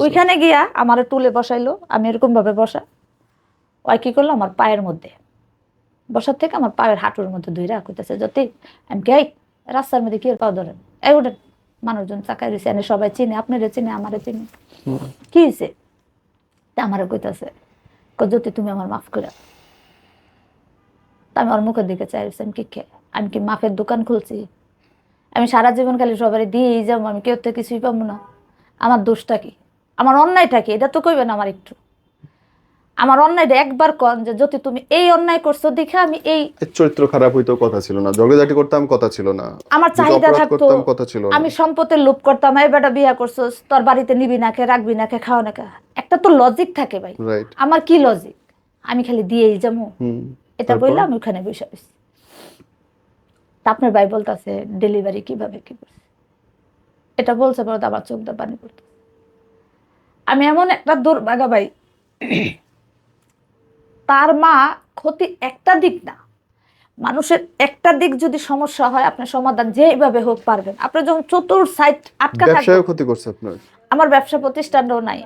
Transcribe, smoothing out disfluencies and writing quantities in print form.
ওইখানে গিয়া আমার টুলে বসাইলো, আমি এরকম ভাবে বসা, ওই কি করলো আমার পায়ের মধ্যে বসার থেকে আমার পায়ের হাঁটুর মধ্যে ধইরা কইতেছে যদি আমি কে রাস্তার মধ্যে কি পাও ধরেন এই ওঠেন, মানুষজন চাকাই দিছে এনে সবাই চিনে, আপনারে চিনে আমারে চিনে, কি হয়েছে? তা আমারে কইতাছে যদি তুমি আমার মাফ করে। তা আমি ওর মুখের দিকে চাইছি, আমি কি আমি কি মাফের দোকান খুলছি? আমি সারা জীবন খালি সবারই দিয়েই যাবো, আমি কেউ তো কিছুই পাবো না? আমার দোষটা কি, আমার অন্যায়টা কি, এটা তো কইবেন আমার একটু। আমার অন্যায়টা একবার কন যে যদি তুমি এই অন্যায় করছো দেখে আমি এই চরিত্র খারাপ হইতো কথা ছিল না, ঝগড়াঝাটি করতাম কথা ছিল না, আমার চাহিদা অপরাধ থাকতো, করতাম কথা ছিল না। আমি সম্পত্তির লোভ করতাম, এই বেটা বিয়া করছোস তোর বাড়িতে নিবি না কে, রাখবি না কে, খাওয়া না কে, একটা তো লজিক থাকে ভাই। রাইট। আমার কি লজিক? আমি খালি দিয়েই যাবো এটা তারপর বললাম, আমি ওখানে বসে বসে। তা আপনার ভাই বলতেছে ডেলিভারি কিভাবে কি করছে, এটা বলছে পরে তো আবার চোখ দিয়ে পানি পড়তো। আমি এমন একটা দুর্ভাগা ভাই, তার মা ক্ষতি একটা দিক না, মানুষের একটা দিক যদি সমস্যা হয় আপনার সমাধান যেভাবে হোক পারবেন। আপনার যখন চতুর সাইড আটকা থাকবে, ব্যবসায় ক্ষতি করছে আপনার। আমার ব্যবসা প্রতিষ্ঠানও নাই,